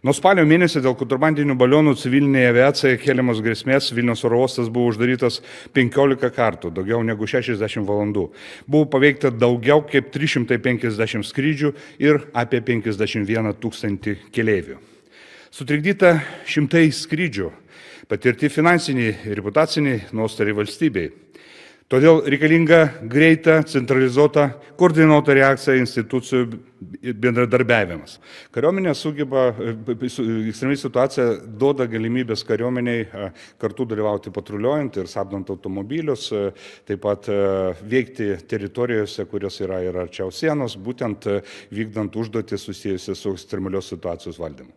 Nuo spalio mėnesio dėl kontrabandinių balionų civilinėje aviacijoje keliamos grėsmės Vilniaus oro uostas buvo uždarytas 15 kartų, daugiau negu 60 valandų. Buvo paveikta daugiau kaip 350 skrydžių ir apie 51 000 keleivių. Sutrikdyta šimtai skrydžių, patirti finansiniai ir reputaciniai nuostoliai valstybei. Todėl reikalinga greita, centralizuota, koordinuota reakcija institucijų bendradarbiavimas. Kariuomenė sugeba, ekstremali situacija duoda galimybės kariuomeniai kartu dalyvauti patruliuojant ir stabdant automobilius, taip pat veikti teritorijose, kurios yra ir arčiau sienos, būtent vykdant užduotį susijusią su ekstremalios situacijos valdymu.